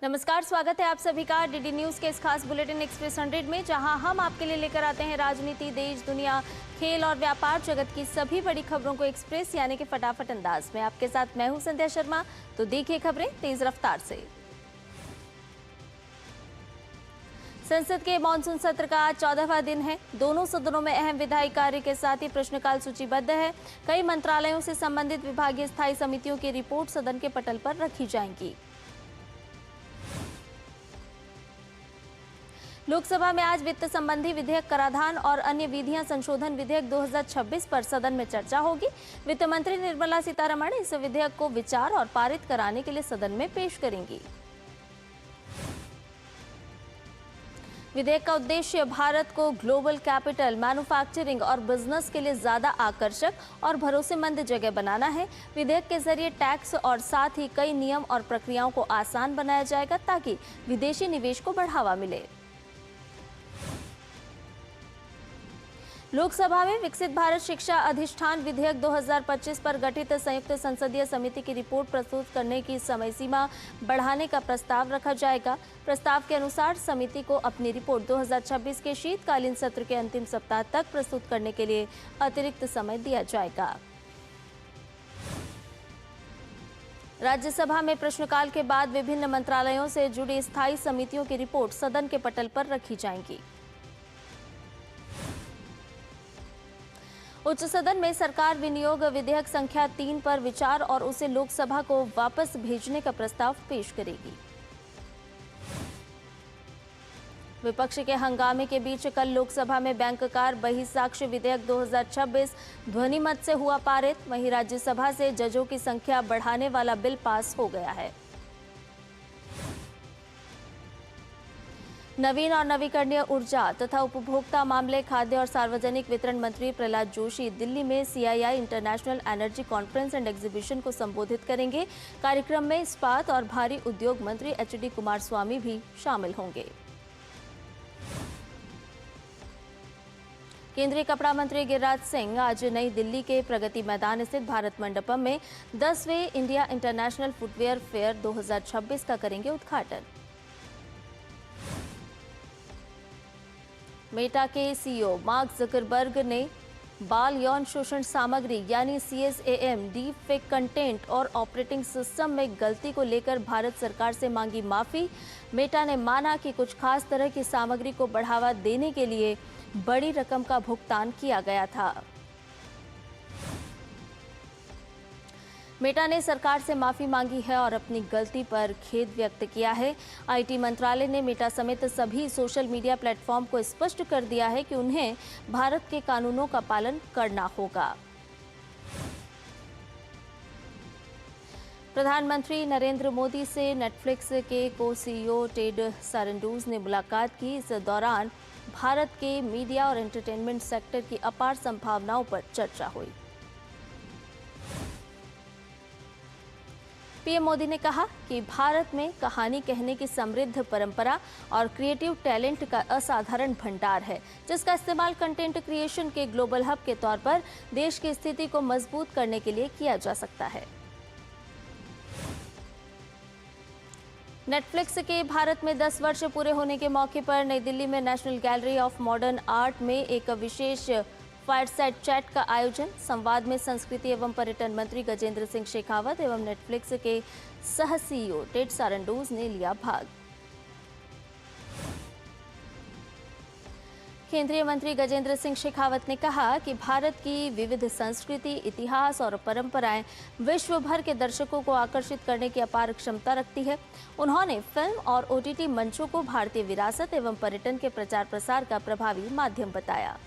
नमस्कार, स्वागत है आप सभी का डीडी न्यूज के इस खास बुलेटिन एक्सप्रेस 100 में, जहां हम आपके लिए लेकर आते हैं राजनीति, देश, दुनिया, खेल और व्यापार जगत की सभी बड़ी खबरों को एक्सप्रेस यानी कि फटाफट अंदाज में। आपके साथ मैं हूं संध्या शर्मा। तो देखिए खबरें तेज रफ्तार से। संसद के मानसून सत्र का आज 14वां दिन है। दोनों सदनों में अहम विधायी कार्य के साथ ही प्रश्नकाल सूचीबद्ध है। कई मंत्रालयों से संबंधित विभागीय स्थायी समितियों की रिपोर्ट सदन के पटल पर रखी जाएंगी। लोकसभा में आज वित्त संबंधी विधेयक, कराधान और अन्य विधियां संशोधन विधेयक 2026 पर सदन में चर्चा होगी। वित्त मंत्री निर्मला सीतारमण इस विधेयक को विचार और पारित कराने के लिए सदन में पेश करेंगी। विधेयक का उद्देश्य भारत को ग्लोबल कैपिटल, मैन्युफैक्चरिंग और बिजनेस के लिए ज्यादा आकर्षक और भरोसेमंद जगह बनाना है। विधेयक के जरिए टैक्स और साथ ही कई नियम और प्रक्रियाओं को आसान बनाया जाएगा ताकि विदेशी निवेश को बढ़ावा मिले। लोकसभा में विकसित भारत शिक्षा अधिष्ठान विधेयक 2025 पर गठित संयुक्त संसदीय समिति की रिपोर्ट प्रस्तुत करने की समय सीमा बढ़ाने का प्रस्ताव रखा जाएगा। प्रस्ताव के अनुसार समिति को अपनी रिपोर्ट 2026 के शीतकालीन सत्र के अंतिम सप्ताह तक प्रस्तुत करने के लिए अतिरिक्त समय दिया जाएगा। राज्यसभा में प्रश्नकाल के बाद विभिन्न मंत्रालयों से जुड़ी स्थायी समितियों की रिपोर्ट सदन के पटल पर रखी जाएंगी। उच्च सदन में सरकार विनियोग विधेयक संख्या 3 पर विचार और उसे लोकसभा को वापस भेजने का प्रस्ताव पेश करेगी। विपक्ष के हंगामे के बीच कल लोकसभा में बैंककार बहिसाक्ष्य विधेयक 2026 ध्वनिमत से हुआ पारित। वहीं राज्यसभा से जजों की संख्या बढ़ाने वाला बिल पास हो गया है। नवीन और नवीकरणीय ऊर्जा तथा उपभोक्ता मामले, खाद्य और सार्वजनिक वितरण मंत्री प्रहलाद जोशी दिल्ली में CII international energy conference and exhibition को संबोधित करेंगे। कार्यक्रम में इस्पात और भारी उद्योग मंत्री HD कुमारस्वामी भी शामिल होंगे। केंद्रीय कपड़ा मंत्री गिरिराज सिंह आज नई दिल्ली के प्रगति मैदान स्थित भारत मंडपम में 10वें इंडिया इंटरनेशनल फुटवेयर फेयर 2026 का करेंगे उद्घाटन। मेटा के CEO मार्क जकरबर्ग ने बाल यौन शोषण सामग्री यानी CSAM, डीप फेक कंटेंट और ऑपरेटिंग सिस्टम में गलती को लेकर भारत सरकार से मांगी माफी। मेटा ने माना कि कुछ खास तरह की सामग्री को बढ़ावा देने के लिए बड़ी रकम का भुगतान किया गया था। मेटा ने सरकार से माफी मांगी है और अपनी गलती पर खेद व्यक्त किया है। IT मंत्रालय ने मेटा समेत सभी सोशल मीडिया प्लेटफॉर्म को स्पष्ट कर दिया है कि उन्हें भारत के कानूनों का पालन करना होगा। प्रधानमंत्री नरेंद्र मोदी से नेटफ्लिक्स के CEO टेड सारंडूज ने मुलाकात की। इस दौरान भारत के मीडिया और एंटरटेनमेंट सेक्टर की अपार संभावनाओं पर चर्चा हुई। PM मोदी ने कहा कि भारत में कहानी कहने की समृद्ध परंपरा और क्रिएटिव टैलेंट का असाधारण भंडार है, जिसका इस्तेमाल कंटेंट क्रिएशन के ग्लोबल हब के तौर पर देश की स्थिति को मजबूत करने के लिए किया जा सकता है। नेटफ्लिक्स के भारत में 10 वर्ष पूरे होने के मौके पर नई दिल्ली में national gallery of modern art में एक विशेष फायरसाइड चैट का आयोजन। संवाद में संस्कृति एवं पर्यटन मंत्री गजेंद्र सिंह शेखावत एवं नेटफ्लिक्स के सह CEO टेड सारंडूज ने लिया भाग। केंद्रीय मंत्री गजेंद्र सिंह शेखावत ने कहा कि भारत की विविध संस्कृति, इतिहास और परंपराएं विश्व भर के दर्शकों को आकर्षित करने की अपार क्षमता रखती है। उन्होंने फिल्म और OTT मंचों को भारतीय विरासत एवं पर्यटन के प्रचार प्रसार का प्रभावी माध्यम बताया।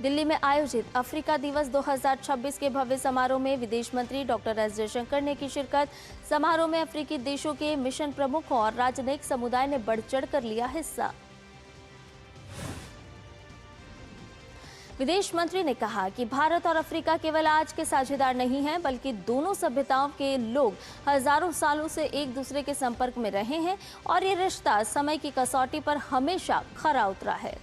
दिल्ली में आयोजित अफ्रीका दिवस 2026 के भव्य समारोह में विदेश मंत्री डॉक्टर एस जयशंकर ने की शिरकत। समारोह में अफ्रीकी देशों के मिशन प्रमुखों और राजनयिक समुदाय ने बढ़ चढ़कर लिया हिस्सा। विदेश मंत्री ने कहा कि भारत और अफ्रीका केवल आज के साझेदार नहीं हैं, बल्कि दोनों सभ्यताओं के लोग हजारों सालों से एक दूसरे के संपर्क में रहे हैं और ये रिश्ता समय की कसौटी पर हमेशा खरा उतरा है।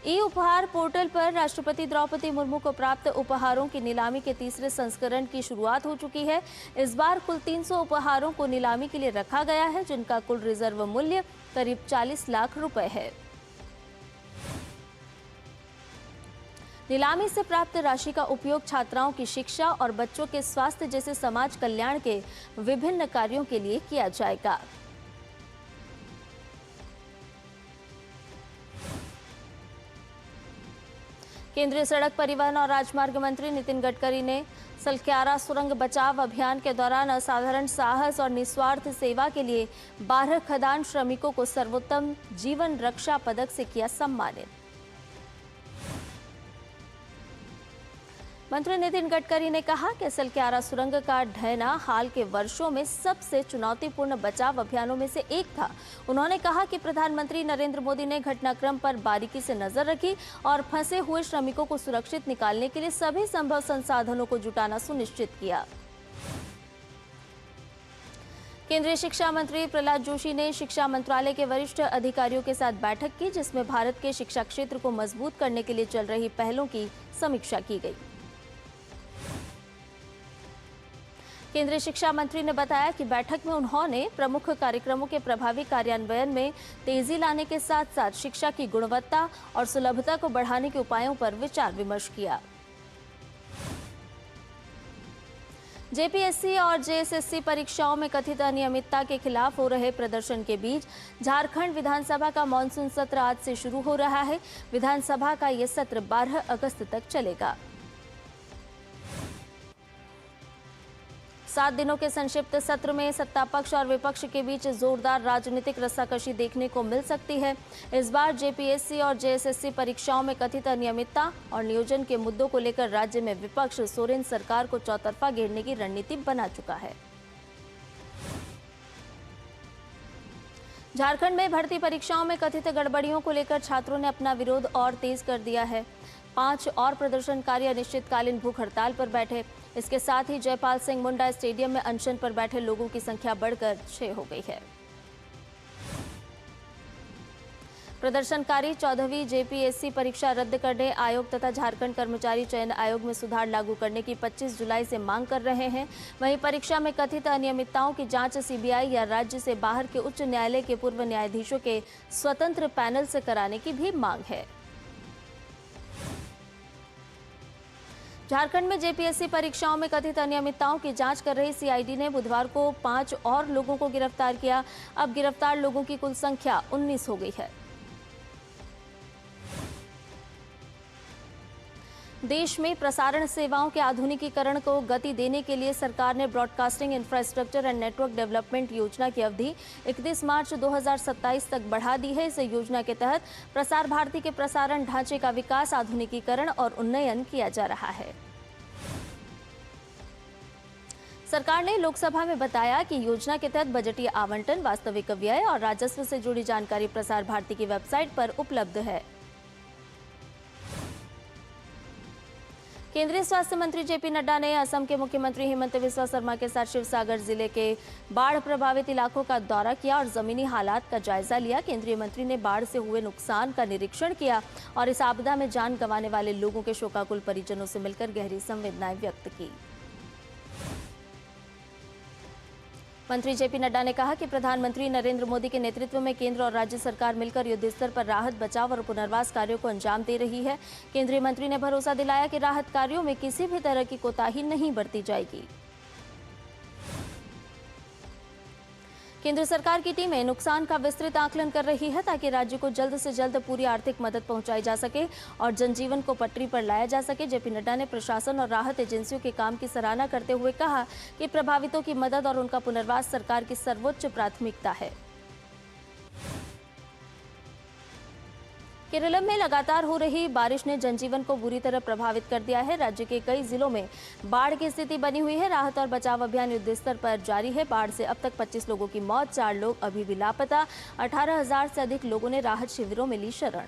ई उपहार पोर्टल पर राष्ट्रपति द्रौपदी मुर्मू को प्राप्त उपहारों की नीलामी के तीसरे संस्करण की शुरुआत हो चुकी है। इस बार कुल 300 उपहारों को नीलामी के लिए रखा गया है, जिनका कुल रिजर्व मूल्य करीब 40 लाख रुपए है। नीलामी से प्राप्त राशि का उपयोग छात्राओं की शिक्षा और बच्चों के स्वास्थ्य जैसे समाज कल्याण के विभिन्न कार्यों के लिए किया जाएगा। केंद्रीय सड़क परिवहन और राजमार्ग मंत्री नितिन गडकरी ने सलक्यारा सुरंग बचाव अभियान के दौरान असाधारण साहस और निस्वार्थ सेवा के लिए 12 खदान श्रमिकों को सर्वोत्तम जीवन रक्षा पदक से किया सम्मानित। मंत्री नितिन गडकरी ने कहा कि सलक्यारा सुरंग का ढहना हाल के वर्षों में सबसे चुनौतीपूर्ण बचाव अभियानों में से एक था। उन्होंने कहा कि प्रधानमंत्री नरेंद्र मोदी ने घटनाक्रम पर बारीकी से नजर रखी और फंसे हुए श्रमिकों को सुरक्षित निकालने के लिए सभी संभव संसाधनों को जुटाना सुनिश्चित किया। केंद्रीय शिक्षा मंत्री प्रहलाद जोशी ने शिक्षा मंत्रालय के वरिष्ठ अधिकारियों के साथ बैठक की, जिसमें भारत के शिक्षा क्षेत्र को मजबूत करने के लिए चल रही पहलों की समीक्षा की गई। केंद्रीय शिक्षा मंत्री ने बताया कि बैठक में उन्होंने प्रमुख कार्यक्रमों के प्रभावी कार्यान्वयन में तेजी लाने के साथ साथ शिक्षा की गुणवत्ता और सुलभता को बढ़ाने के उपायों पर विचार विमर्श किया। जेपीएससी और जेएसएससी परीक्षाओं में कथित अनियमितता के खिलाफ हो रहे प्रदर्शन के बीच झारखंड विधानसभा का मानसून सत्र आज से शुरू हो रहा है। विधानसभा का ये सत्र 12 अगस्त तक चलेगा। 7 दिनों के संक्षिप्त सत्र में सत्ता पक्ष और विपक्ष के बीच जोरदार राजनीतिक रस्साकशी देखने को मिल सकती है। इस बार जेपीएससी और जेएसएससी परीक्षाओं में कथित अनियमितता और नियोजन के मुद्दों को लेकर राज्य में विपक्ष सोरेन सरकार को चौतरफा घेरने की रणनीति बना चुका है। झारखंड में भर्ती परीक्षाओं में कथित गड़बड़ियों को लेकर छात्रों ने अपना विरोध और तेज कर दिया है। 5 और प्रदर्शनकारी अनिश्चितकालीन भूख हड़ताल पर बैठे। इसके साथ ही जयपाल सिंह मुंडा स्टेडियम में अनशन पर बैठे लोगों की संख्या बढ़कर 6 हो गई है। प्रदर्शनकारी 14वीं जेपीएससी परीक्षा रद्द करने, आयोग तथा झारखंड कर्मचारी चयन आयोग में सुधार लागू करने की 25 जुलाई से मांग कर रहे हैं। वहीं परीक्षा में कथित अनियमितताओं की जांच सीबीआई या राज्य से बाहर के उच्च न्यायालय के पूर्व न्यायाधीशों के स्वतंत्र पैनल से कराने की भी मांग है। झारखंड में जेपीएससी परीक्षाओं में कथित अनियमितताओं की जांच कर रही सीआईडी ने बुधवार को 5 और लोगों को गिरफ्तार किया। अब गिरफ्तार लोगों की कुल संख्या 19 हो गई है। देश में प्रसारण सेवाओं के आधुनिकीकरण को गति देने के लिए सरकार ने broadcasting infrastructure and network development योजना की अवधि 31 मार्च 2027 तक बढ़ा दी है। इस योजना के तहत प्रसार भारती के प्रसारण ढांचे का विकास, आधुनिकीकरण और उन्नयन किया जा रहा है। सरकार ने लोकसभा में बताया कि योजना के तहत बजटीय आवंटन, वास्तविक व्यय और राजस्व से जुड़ी जानकारी प्रसार भारती की वेबसाइट पर उपलब्ध है। केंद्रीय स्वास्थ्य मंत्री जेपी नड्डा ने असम के मुख्यमंत्री हेमंत बिस्वा शर्मा के साथ शिवसागर जिले के बाढ़ प्रभावित इलाकों का दौरा किया और जमीनी हालात का जायजा लिया। केंद्रीय मंत्री ने बाढ़ से हुए नुकसान का निरीक्षण किया और इस आपदा में जान गंवाने वाले लोगों के शोकाकुल परिजनों से मिलकर गहरी संवेदनाएं व्यक्त की। मंत्री जेपी नड्डा ने कहा कि प्रधानमंत्री नरेंद्र मोदी के नेतृत्व में केंद्र और राज्य सरकार मिलकर युद्ध स्तर पर राहत, बचाव और पुनर्वास कार्यों को अंजाम दे रही है। केंद्रीय मंत्री ने भरोसा दिलाया कि राहत कार्यों में किसी भी तरह की कोताही नहीं बरती जाएगी। केंद्र सरकार की टीमें नुकसान का विस्तृत आकलन कर रही है ताकि राज्य को जल्द से जल्द पूरी आर्थिक मदद पहुंचाई जा सके और जनजीवन को पटरी पर लाया जा सके। जेपी नड्डा ने प्रशासन और राहत एजेंसियों के काम की सराहना करते हुए कहा कि प्रभावितों की मदद और उनका पुनर्वास सरकार की सर्वोच्च प्राथमिकता है। केरल में लगातार हो रही बारिश ने जनजीवन को बुरी तरह प्रभावित कर दिया है। राज्य के कई जिलों में बाढ़ की स्थिति बनी हुई है। राहत और बचाव अभियान युद्ध स्तर पर जारी है। बाढ़ से अब तक 25 लोगों की मौत, 4 लोग अभी भी लापता। 18,000 से अधिक लोगों ने राहत शिविरों में ली शरण।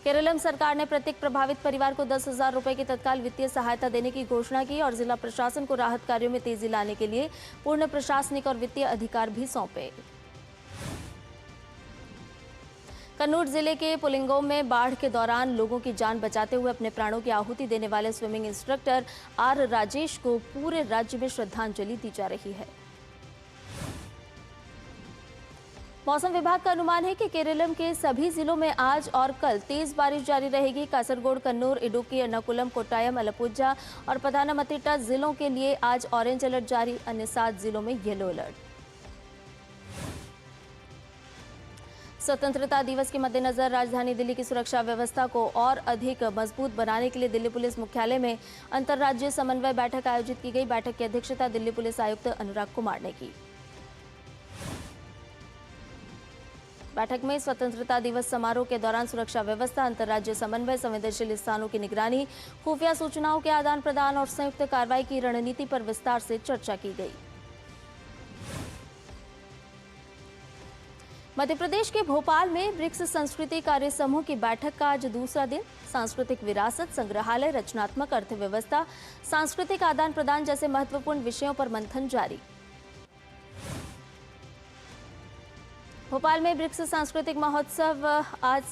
केरल सरकार ने प्रत्येक प्रभावित परिवार को 10,000 रुपए की तत्काल वित्तीय सहायता देने की घोषणा की और जिला प्रशासन को राहत कार्यों में तेजी लाने के लिए पूर्ण प्रशासनिक और वित्तीय अधिकार भी सौंपे। कन्नौज जिले के पुलिंगों में बाढ़ के दौरान लोगों की जान बचाते हुए अपने प्राणों की आहुति देने वाले स्विमिंग इंस्ट्रक्टर आर राजेश को पूरे राज्य में श्रद्धांजलि दी जा रही है। मौसम विभाग का अनुमान है कि केरलम के सभी जिलों में आज और कल तेज बारिश जारी रहेगी। कासरगोड, कन्नूर, इडुक्की, एर्नाकुलम, कोट्टायम, अलपुझा और पथानमथिट्टा जिलों के लिए आज ऑरेंज अलर्ट जारी, अन्य 7 जिलों में येलो अलर्ट। स्वतंत्रता दिवस के मद्देनजर राजधानी दिल्ली की सुरक्षा व्यवस्था को और अधिक मजबूत बनाने के लिए दिल्ली पुलिस मुख्यालय में अंतर्राज्यीय समन्वय बैठक आयोजित की गई। बैठक की अध्यक्षता दिल्ली पुलिस आयुक्त अनुराग कुमार ने की। बैठक में स्वतंत्रता दिवस समारोह के दौरान सुरक्षा व्यवस्था, अंतर्राज्यीय समन्वय, संवेदनशील स्थानों की निगरानी, खुफिया सूचनाओं के आदान प्रदान और संयुक्त कार्रवाई की रणनीति पर विस्तार से चर्चा की गई। मध्य प्रदेश के भोपाल में ब्रिक्स संस्कृति कार्य समूह की बैठक का आज दूसरा दिन। सांस्कृतिक विरासत, संग्रहालय, रचनात्मक अर्थव्यवस्था, सांस्कृतिक आदान प्रदान जैसे महत्वपूर्ण विषयों पर मंथन जारी। भोपाल में ब्रिक्स सांस्कृतिक महोत्सव आज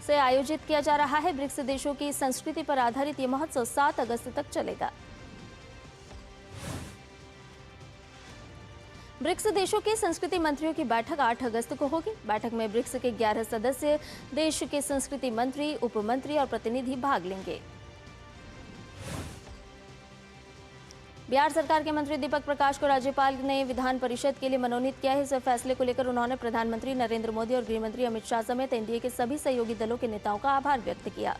से आयोजित किया जा रहा है। ब्रिक्स देशों की संस्कृति पर आधारित ये महोत्सव 7 अगस्त तक चलेगा। ब्रिक्स देशों के संस्कृति मंत्रियों की बैठक 8 अगस्त को होगी। बैठक में ब्रिक्स के 11 सदस्य देश के संस्कृति मंत्री, उप मंत्री और प्रतिनिधि भाग लेंगे। बिहार सरकार के मंत्री दीपक प्रकाश को राज्यपाल ने विधान परिषद के लिए मनोनीत किया है। इस फैसले को लेकर उन्होंने प्रधानमंत्री नरेंद्र मोदी और गृह मंत्री अमित शाह समेत एनडीए के सभी सहयोगी दलों के नेताओं का आभार व्यक्त किया।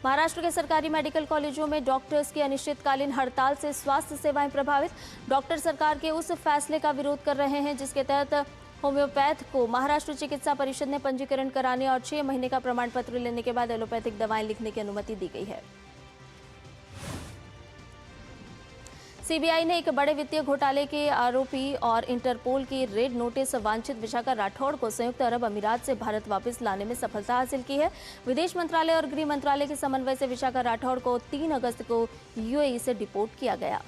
महाराष्ट्र के सरकारी मेडिकल कॉलेजों में डॉक्टर्स की अनिश्चितकालीन हड़ताल से स्वास्थ्य सेवाएं प्रभावित। डॉक्टर सरकार के उस फैसले का विरोध कर रहे हैं जिसके तहत होम्योपैथ को महाराष्ट्र चिकित्सा परिषद ने पंजीकरण कराने और 6 महीने का प्रमाण पत्र लेने के बाद एलोपैथिक दवाएं लिखने की अनुमति दी गई है। सीबीआई ने एक बड़े वित्तीय घोटाले के आरोपी और इंटरपोल की रेड नोटिस वांछित विशाखा राठौड़ को संयुक्त अरब अमीरात से भारत वापस लाने में सफलता हासिल की है। विदेश मंत्रालय और गृह मंत्रालय के समन्वय से विशाखा राठौड़ को 3 अगस्त को यूएई से डिपोर्ट किया गया।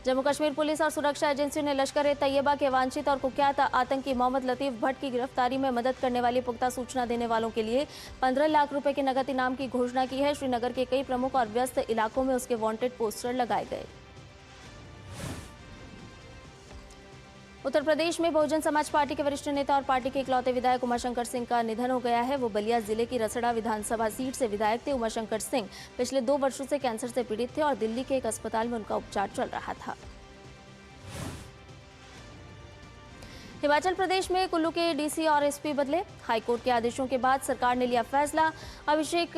जम्मू कश्मीर पुलिस और सुरक्षा एजेंसियों ने लश्कर-ए-तैयबा के वांछित और कुख्यात आतंकी मोहम्मद लतीफ भट्ट की गिरफ्तारी में मदद करने वाली पुख्ता सूचना देने वालों के लिए 15 लाख रुपए के नगद इनाम की घोषणा की है। श्रीनगर के कई प्रमुख और व्यस्त इलाकों में उसके वांटेड पोस्टर लगाए गए। उत्तर प्रदेश में बहुजन समाज पार्टी के वरिष्ठ नेता और पार्टी के इकलौते विधायक उमाशंकर सिंह का निधन हो गया है। वो बलिया जिले की रसड़ा विधानसभा सीट से विधायक थे। उमाशंकर सिंह पिछले 2 वर्षों से कैंसर से पीड़ित थे और दिल्ली के एक अस्पताल में उनका उपचार चल रहा था। हिमाचल प्रदेश में कुल्लू के डीसी और एसपी बदले। हाईकोर्ट के आदेशों के बाद सरकार ने लिया फैसला। अभिषेक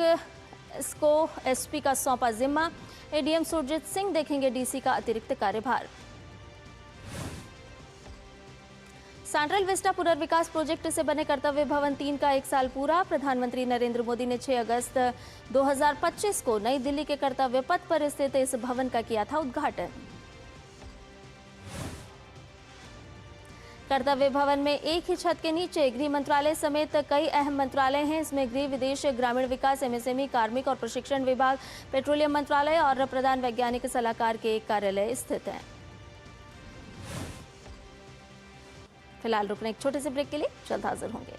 को एसपी का सौंपा जिम्मा। एडीएम सुरजीत सिंह देखेंगे डीसी का अतिरिक्त कार्यभार। सेंट्रल विस्टा पुनर्विकास प्रोजेक्ट से बने कर्तव्य भवन 3 का 1 साल पूरा। प्रधानमंत्री नरेंद्र मोदी ने 6 अगस्त 2025 को नई दिल्ली के कर्तव्य पथ पर स्थित इस भवन का किया था उद्घाटन। कर्तव्य भवन में एक ही छत के नीचे गृह मंत्रालय समेत कई अहम मंत्रालय हैं। इसमें गृह, विदेश, ग्रामीण विकास, एमएसएमई, कार्मिक और प्रशिक्षण विभाग, पेट्रोलियम मंत्रालय और प्रधान वैज्ञानिक सलाहकार के कार्यालय स्थित हैं। फिलहाल रुकने एक छोटे से ब्रेक के लिए जल्द हाजिर होंगे।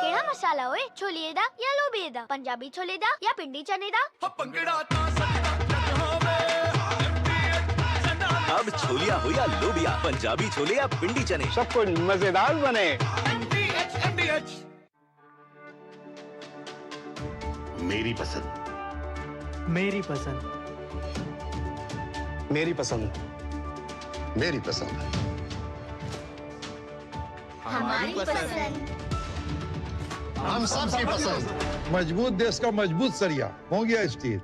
केड़ा मसाला ओए? छोलिए दा या लोबिए दा? पंजाबी छोले दा या पिंडी चने दा? अब छोलिया हो या लोबिया, पंजाबी छोले या पिंडी चने, सब कुछ मजेदार बने। मेरी पसंद, मेरी पसंद, मेरी पसंद, मेरी पसंद, हमारी पसंद। हम सबकी पसंद। मजबूत देश का मजबूत सरिया हो गया स्टील।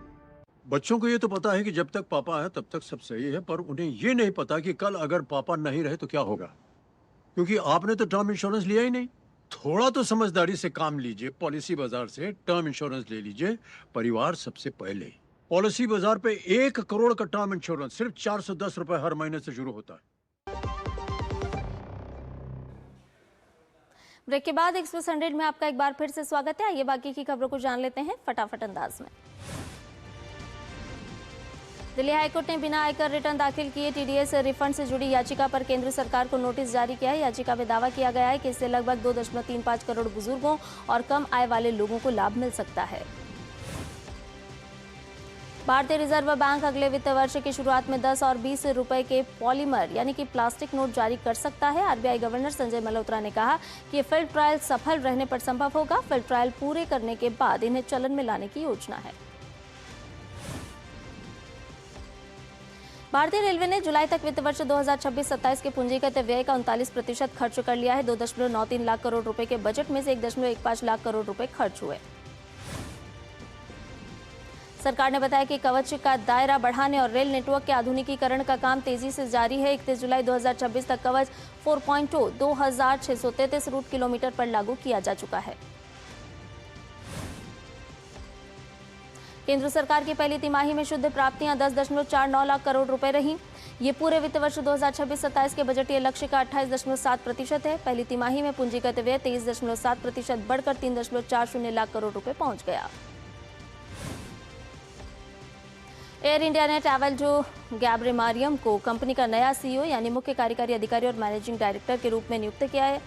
बच्चों को ये तो पता है कि जब तक पापा है तब तक सब सही है, पर उन्हें ये नहीं पता कि कल अगर पापा नहीं रहे तो क्या होगा, क्योंकि आपने तो टर्म इंश्योरेंस लिया ही नहीं। थोड़ा तो समझदारी से काम लीजिए। पॉलिसी बाजार से टर्म इंश्योरेंस ले लीजिए। परिवार सबसे पहले। पॉलिसी बाजार पे 1 करोड़ का टर्म इंश्योरेंस सिर्फ 410 रुपए हर महीने से शुरू होता है। ब्रेक के बाद एक्सप्रेस 100 में आपका एक बार फिर से स्वागत है। आइए बाकी की खबरों को जान लेते हैं फटाफट अंदाज में। दिल्ली हाईकोर्ट ने बिना आयकर रिटर्न दाखिल किए टीडीएस रिफंड से जुड़ी याचिका पर केंद्र सरकार को नोटिस जारी किया है। याचिका में दावा किया गया है कि इससे लगभग 2.35 करोड़ बुजुर्गों और कम आय वाले लोगों को लाभ मिल सकता है। भारतीय रिजर्व बैंक अगले वित्त वर्ष की शुरुआत में 10 और 20 रुपए के पॉलीमर यानी कि प्लास्टिक नोट जारी कर सकता है। आरबीआई गवर्नर संजय मल्होत्रा ने कहा कि ये फील्ड ट्रायल सफल रहने पर संभव होगा। फील्ड ट्रायल पूरे करने के बाद इन्हें चलन में लाने की योजना है। भारतीय रेलवे ने जुलाई तक वित्त वर्ष 2026-27 के पूंजीगत व्यय का 39% खर्च कर लिया है। 2.93 लाख करोड़ रुपए के बजट में से 1.15 लाख करोड़ रुपए खर्च हुए। सरकार ने बताया कि कवच का दायरा बढ़ाने और रेल नेटवर्क के आधुनिकीकरण का काम तेजी से जारी है। 31 जुलाई 2026 तक कवच 4.0 2633 रूट किलोमीटर पर लागू किया जा चुका है। केंद्र सरकार की पहली तिमाही में शुद्ध प्राप्तियां 10.49 लाख करोड़ रुपए रही। ये पूरे वित्त वर्ष 2026-27 के बजटीय लक्ष्य का 28.7% है। पहली तिमाही में पूंजीगत व्यय 23.7% बढ़कर 3.40 लाख करोड़ रुपए पहुंच गया। एयर इंडिया ने टावल्जो गैब्रेमारियम को कंपनी का नया सीईओ यानी मुख्य कार्यकारी अधिकारी और मैनेजिंग डायरेक्टर के रूप में नियुक्त किया है।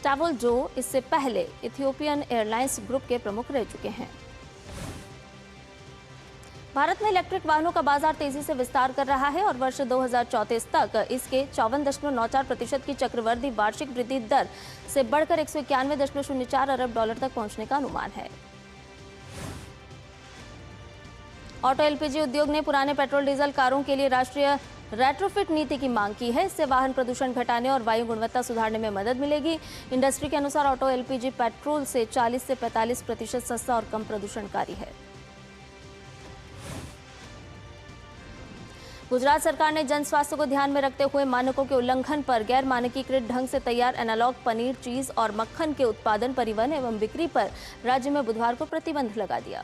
टावल्जो इससे पहले इथियोपियन एयरलाइंस ग्रुप के प्रमुख रह चुके हैं। भारत में इलेक्ट्रिक वाहनों का बाजार तेजी से विस्तार कर रहा है और वर्ष 2034 तक इसके 54.94% की चक्रवृद्धि वार्षिक वृद्धि दर से बढ़कर 191.04 अरब डॉलर तक पहुंचने का अनुमान है। ऑटो एलपीजी उद्योग ने पुराने पेट्रोल डीजल कारों के लिए राष्ट्रीय रेट्रोफिट नीति की मांग की है। इससे वाहन प्रदूषण घटाने और वायु गुणवत्ता सुधारने में मदद मिलेगी। इंडस्ट्री के अनुसार ऑटो एलपीजी पेट्रोल से 40 से 45% सस्ता और कम प्रदूषणकारी है। गुजरात सरकार ने जन स्वास्थ्य को ध्यान में रखते हुए मानकों के उल्लंघन पर गैर मानकीकृत ढंग से तैयार एनालॉग पनीर, चीज और मक्खन के उत्पादन, परिवहन एवं बिक्री पर राज्य में बुधवार को प्रतिबंध लगा दिया।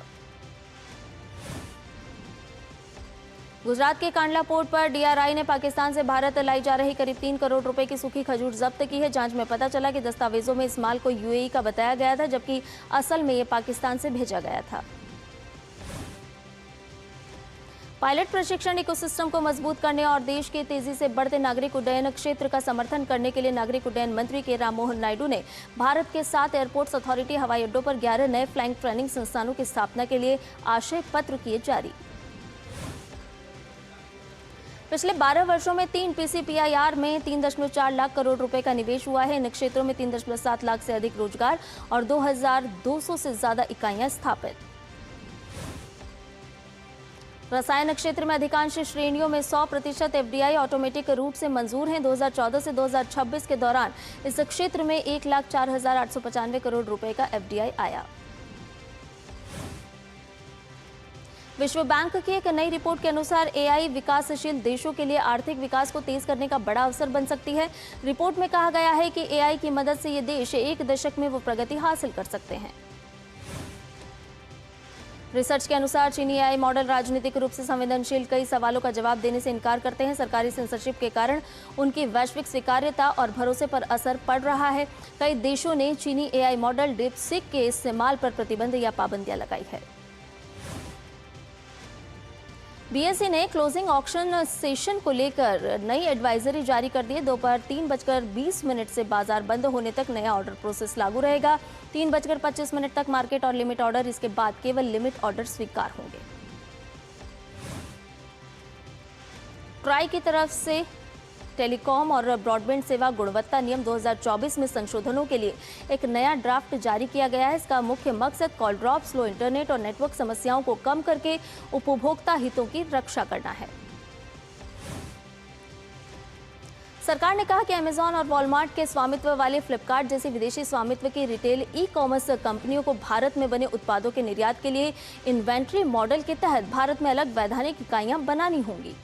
गुजरात के कांडला पोर्ट पर डीआरआई ने पाकिस्तान से भारत लाई जा रही करीब 3 करोड़ रुपए की सूखी खजूर जब्त की है। जांच में पता चला कि दस्तावेजों में इस माल को यूएई का बताया गया था, जबकि असल में ये पाकिस्तान से भेजा गया था। पायलट प्रशिक्षण इकोसिस्टम को मजबूत करने और देश के तेजी से बढ़ते नागरिक उड्डयन क्षेत्र का समर्थन करने के लिए नागरिक उड्डयन मंत्री के राममोहन नायडू ने भारत के 7 एयरपोर्ट्स अथॉरिटी हवाई अड्डों पर 11 नए फ्लाइंग ट्रेनिंग संस्थानों की स्थापना के लिए आशय पत्र किए जारी। पिछले 12 वर्षों में 3 पीसीपीआईआर में 3.4 लाख करोड़ रुपए का निवेश हुआ है। इन क्षेत्रों में 3.7 लाख से अधिक रोजगार और 2200 से ज्यादा इकाइयां स्थापित। रसायन क्षेत्र में अधिकांश श्रेणियों में 100% एफडीआई ऑटोमेटिक रूट से मंजूर हैं। 2014 से 2026 के दौरान इस क्षेत्र में 1,04,895 करोड़ रुपए का एफडीआई आया। विश्व बैंक की एक नई रिपोर्ट के अनुसार एआई विकासशील देशों के लिए आर्थिक विकास को तेज करने का बड़ा अवसर बन सकती है। रिपोर्ट में कहा गया है कि एआई की मदद से ये देश एक दशक में वो प्रगति हासिल कर सकते हैं। रिसर्च के अनुसार चीनी एआई मॉडल राजनीतिक रूप से संवेदनशील कई सवालों का जवाब देने से इनकार करते हैं। सरकारी सेंसरशिप के कारण उनकी वैश्विक स्वीकार्यता और भरोसे पर असर पड़ रहा है। कई देशों ने चीनी एआई मॉडल डीपसीक के इस्तेमाल पर प्रतिबंध या पाबंदियां लगाई है। बीएसई ने क्लोजिंग ऑक्शन सेशन को लेकर नई एडवाइजरी जारी कर दी है। दोपहर 3:20 से बाजार बंद होने तक नया ऑर्डर प्रोसेस लागू रहेगा। 3:25 तक मार्केट और लिमिट ऑर्डर, इसके बाद केवल लिमिट ऑर्डर स्वीकार होंगे। ट्राई की तरफ से टेलीकॉम और ब्रॉडबैंड सेवा गुणवत्ता नियम 2024 में संशोधनों के लिए एक नया ड्राफ्ट जारी किया गया है। इसका मुख्य मकसद कॉल ड्रॉप, स्लो इंटरनेट और नेटवर्क समस्याओं को कम करके उपभोक्ता हितों की रक्षा करना है। सरकार ने कहा कि अमेजॉन और वॉलमार्ट के स्वामित्व वाले फ्लिपकार्ट जैसी विदेशी स्वामित्व की रिटेल ई-कॉमर्स कंपनियों को भारत में बने उत्पादों के निर्यात के लिए इन्वेंट्री मॉडल के तहत भारत में अलग वैधानिक इकाइयां बनानी होंगी।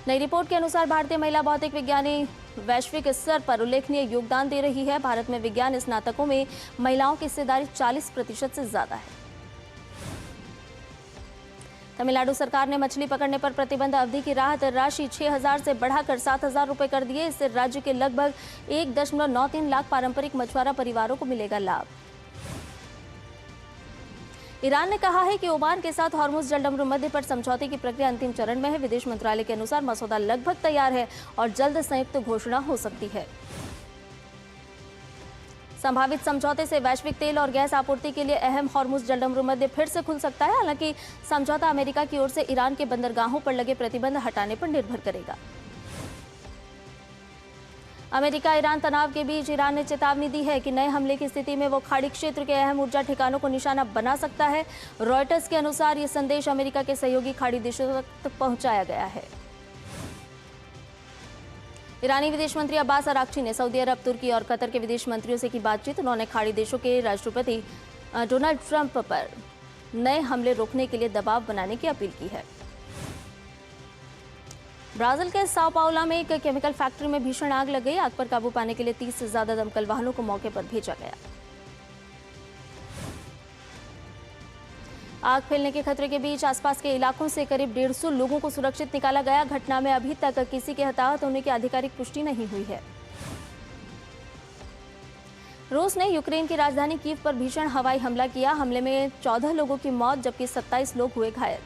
नई रिपोर्ट के अनुसार भारतीय महिला भौतिक विज्ञानी वैश्विक स्तर पर उल्लेखनीय योगदान दे रही है। भारत में विज्ञान स्नातकों में महिलाओं की हिस्सेदारी 40% से ज्यादा है। तमिलनाडु सरकार ने मछली पकड़ने पर प्रतिबंध अवधि की राहत राशि 6,000 से बढ़ाकर 7,000 रुपए कर दिए। इससे राज्य के लगभग 1.93 लाख पारंपरिक मछुआरा परिवारों को मिलेगा लाभ। ईरान ने कहा है कि ओमान के साथ हॉर्मुज जलडमरू मध्य पर समझौते की प्रक्रिया अंतिम चरण में है। विदेश मंत्रालय के अनुसार मसौदा लगभग तैयार है और जल्द संयुक्त घोषणा हो सकती है। संभावित समझौते से वैश्विक तेल और गैस आपूर्ति के लिए अहम हॉर्मुज जलडमरू मध्य फिर से खुल सकता है। हालांकि समझौता अमेरिका की ओर से ईरान के बंदरगाहों पर लगे प्रतिबंध हटाने पर निर्भर करेगा। अमेरिका ईरान तनाव के बीच ईरान ने चेतावनी दी है कि नए हमले की स्थिति में वो खाड़ी क्षेत्र के अहम ऊर्जा ठिकानों को निशाना बना सकता है। रॉयटर्स के अनुसार ये संदेश अमेरिका के सहयोगी खाड़ी देशों तक पहुंचाया गया है। ईरानी विदेश मंत्री अब्बास अराक्ची ने सऊदी अरब, तुर्की और कतर के विदेश मंत्रियों से की बातचीत। उन्होंने खाड़ी देशों के राष्ट्रपति डोनाल्ड ट्रंप पर नए हमले रोकने के लिए दबाव बनाने की अपील की है। ब्राजील के साओ पाउलो में एक केमिकल फैक्ट्री में भीषण आग लग गई। आग पर काबू पाने के लिए 30 से ज्यादा दमकल वाहनों को मौके पर भेजा गया। आग फैलने के खतरे के बीच आसपास के इलाकों से करीब 150 लोगों को सुरक्षित निकाला गया। घटना में अभी तक किसी के हताहत होने की आधिकारिक पुष्टि नहीं हुई है। रूस ने यूक्रेन की राजधानी कीव पर भीषण हवाई हमला किया। हमले में 14 लोगों की मौत जबकि 27 लोग हुए घायल।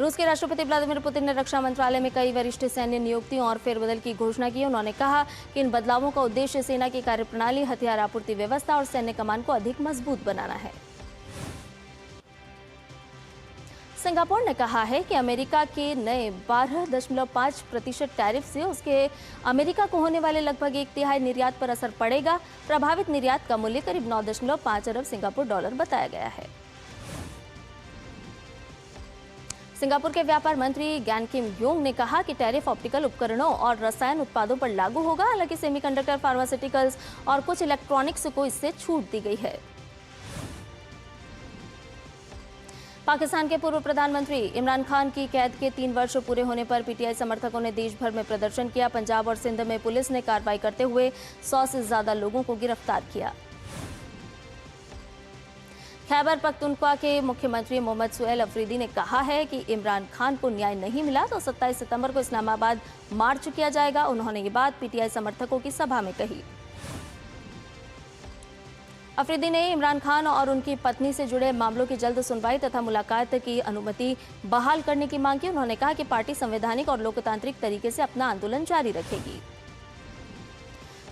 रूस के राष्ट्रपति व्लादिमीर पुतिन ने रक्षा मंत्रालय में कई वरिष्ठ सैन्य नियुक्तियों और फेरबदल की घोषणा की। उन्होंने कहा कि इन बदलावों का उद्देश्य सेना की कार्यप्रणाली, हथियार आपूर्ति व्यवस्था और सैन्य कमान को अधिक मजबूत बनाना है। सिंगापुर ने कहा है कि अमेरिका के नए 12.5% टैरिफ से उसके अमेरिका को होने वाले लगभग 1/3 निर्यात पर असर पड़ेगा। प्रभावित निर्यात का मूल्य करीब 9.5 अरब सिंगापुर डॉलर बताया गया है। सिंगापुर के व्यापार मंत्री ग्यान किम योंग ने कहा कि टैरिफ ऑप्टिकल उपकरणों और रसायन उत्पादों पर लागू होगा। हालांकि सेमीकंडक्टर, फार्मास्यूटिकल्स और कुछ इलेक्ट्रॉनिक्स को इससे छूट दी गई है। पाकिस्तान के पूर्व प्रधानमंत्री इमरान खान की कैद के 3 वर्ष पूरे होने पर पीटीआई समर्थकों ने देश भर में प्रदर्शन किया। पंजाब और सिंध में पुलिस ने कार्रवाई करते हुए 100 से ज्यादा लोगों को गिरफ्तार किया। खैबर पख्तूनख्वा के मुख्यमंत्री मोहम्मद सुहेल अफरीदी ने कहा है कि इमरान खान को न्याय नहीं मिला तो 27 सितंबर को इस्लामाबाद मार्च किया जाएगा। उन्होंने ये बात पीटीआई समर्थकों की सभा में कही। अफरीदी ने इमरान खान और उनकी पत्नी से जुड़े मामलों की जल्द सुनवाई तथा मुलाकात की अनुमति बहाल करने की मांग की। उन्होंने कहा कि पार्टी संवैधानिक और लोकतांत्रिक तरीके से अपना आंदोलन जारी रखेगी।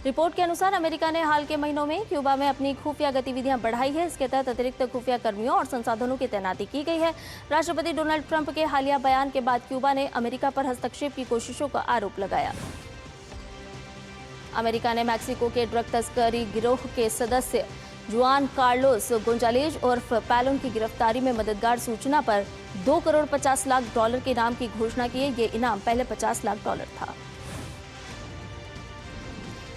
रिपोर्ट के अनुसार अमेरिका ने हाल के महीनों में क्यूबा में अपनी खुफिया गतिविधियां बढ़ाई है। इसके तहत अतिरिक्त खुफिया कर्मियों और संसाधनों की तैनाती की गई है। राष्ट्रपति डोनाल्ड ट्रंप के हालिया बयान के बाद क्यूबा ने अमेरिका पर हस्तक्षेप की कोशिशों का आरोप लगाया। अमेरिका ने मैक्सिको के ड्रग तस्करी गिरोह के सदस्य जुआन कार्लोस गोंजालेज उर्फ पैलोन की गिरफ्तारी में मददगार सूचना पर $2 करोड़ 50 लाख के इनाम की घोषणा की है। ये इनाम पहले $50 लाख था।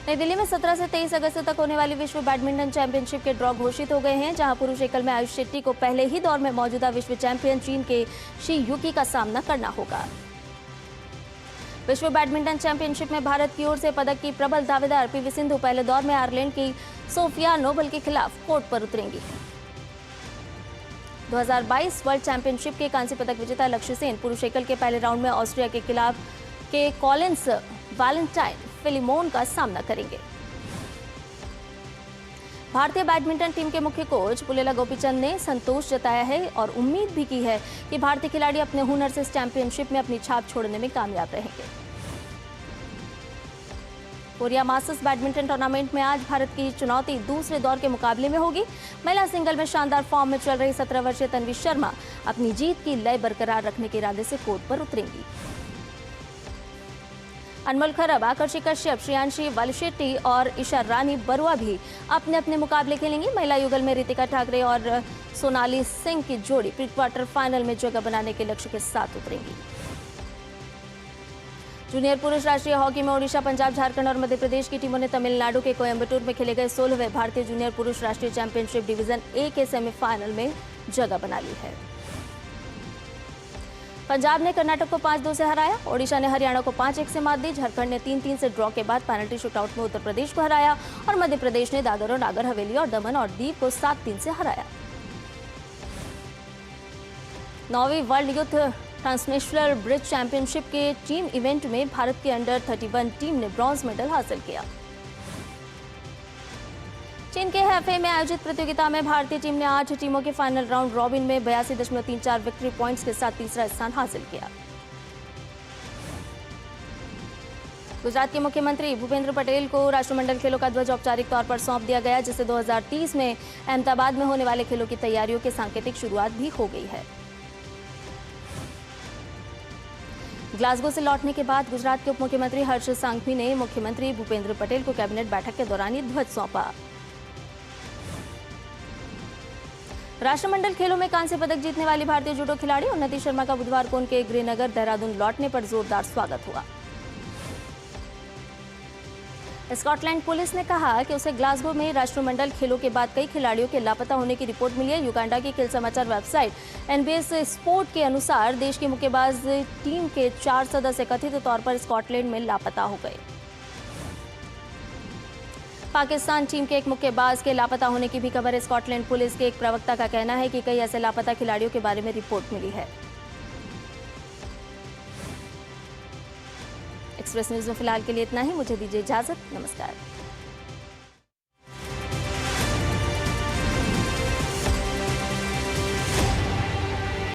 नई दिल्ली में 17 से 23 अगस्त तक होने वाली विश्व बैडमिंटन चैंपियनशिप के ड्रॉ घोषित हो गए हैं, जहां पुरुष एकल में आयुष शेट्टी को पहले ही दौर में मौजूदा विश्व चैंपियन चीन के शी युकी का सामना करना होगा। विश्व बैडमिंटन चैंपियनशिप में भारत की ओर से पदक की प्रबल दावेदार पीवी सिंधु पहले दौर में आयरलैंड की सोफिया नोबल के खिलाफ कोर्ट पर उतरेंगी। 2022 वर्ल्ड चैंपियनशिप के कांस्य पदक विजेता लक्ष्य सेन पुरुष एकल के पहले राउंड में ऑस्ट्रिया के खिलाफ के कॉलिंस वैलेंटाइन फिलिमोन का सामना करेंगे। भारतीय बैडमिंटन टीम के मुख्य कोच पुलेला गोपीचंद ने संतोष जताया है और उम्मीद भी की है कि भारतीय खिलाड़ी अपने हुनर से इस चैंपियनशिप में अपनी छाप छोड़ने में कामयाब रहेंगे। कोरिया मास्टर्स बैडमिंटन टूर्नामेंट में आज भारत की चुनौती दूसरे दौर के मुकाबले में होगी। महिला सिंगल में शानदार फॉर्म में चल रही 17 वर्षीय तन्वी शर्मा अपनी जीत की लय बरकरार रखने के इरादे से कोर्ट पर उतरेंगी। अनमोल खरब, आकर्षि कश्यप, श्रेयांशी वालिशेट्टी और ईशा रानी बरुआ भी अपने अपने मुकाबले खेलेंगी। महिला युगल में रितिका ठाकरे और सोनाली सिंह की जोड़ी प्री क्वार्टर फाइनल में जगह बनाने के लक्ष्य के साथ उतरेंगी। जूनियर पुरुष राष्ट्रीय हॉकी में ओडिशा, पंजाब, झारखंड और मध्य प्रदेश की टीमों ने तमिलनाडु के कोयम्बटूर में खेले गए 16वें भारतीय जूनियर पुरुष राष्ट्रीय चैंपियनशिप डिवीजन ए के सेमीफाइनल में जगह बना ली है। पंजाब ने कर्नाटक को 5-2 से हराया। ओडिशा ने हरियाणा को 5-1 से मात दी। झारखंड ने 3-3 से ड्रॉ के बाद पेनल्टी शूटआउट में उत्तर प्रदेश को हराया और मध्य प्रदेश ने दादर और नागर हवेली और दमन और दीव को 7-3 से हराया। 9वीं world youth transnational bridge championship के टीम इवेंट में भारत की अंडर 31 टीम ने ब्रॉन्ज मेडल हासिल किया। चीन के हैफे में आयोजित प्रतियोगिता में भारतीय टीम ने 8 टीमों के फाइनल राउंड रॉबिन में 82.34 विक्ट्री पॉइंट्स के साथ तीसरा स्थान हासिल किया। गुजरात के मुख्यमंत्री भूपेंद्र पटेल को राष्ट्रमंडल खेलों का ध्वज औपचारिक तौर पर सौंप दिया गया, जिससे 2030 में अहमदाबाद में होने वाले खेलों की तैयारियों की सांकेतिक शुरुआत भी हो गई है। ग्लासगो से लौटने के बाद गुजरात के उप मुख्यमंत्री हर्ष सांघवी ने मुख्यमंत्री भूपेंद्र पटेल को कैबिनेट बैठक के दौरान ये ध्वज सौंपा। राष्ट्रमंडल खेलों में कांस्य पदक जीतने वाली भारतीय जूडो खिलाड़ी उन्नति शर्मा का बुधवार को उनके गृहनगर देहरादून लौटने पर जोरदार स्वागत हुआ। स्कॉटलैंड पुलिस ने कहा कि उसे ग्लासगो में राष्ट्रमंडल खेलों के बाद कई खिलाड़ियों के लापता होने की रिपोर्ट मिली है। युगांडा की खेल समाचार वेबसाइट एनबीएस स्पोर्ट के अनुसार देश की मुक्केबाज टीम के 4 सदस्य कथित तौर पर स्कॉटलैंड में लापता हो गए। पाकिस्तान टीम के एक मुक्केबाज के लापता होने की भी खबर है। स्कॉटलैंड पुलिस के एक प्रवक्ता का कहना है कि कई ऐसे लापता खिलाड़ियों के बारे में रिपोर्ट मिली है। एक्सप्रेस न्यूज में फिलहाल के लिए इतना ही। मुझे दीजिए इजाजत। नमस्कार।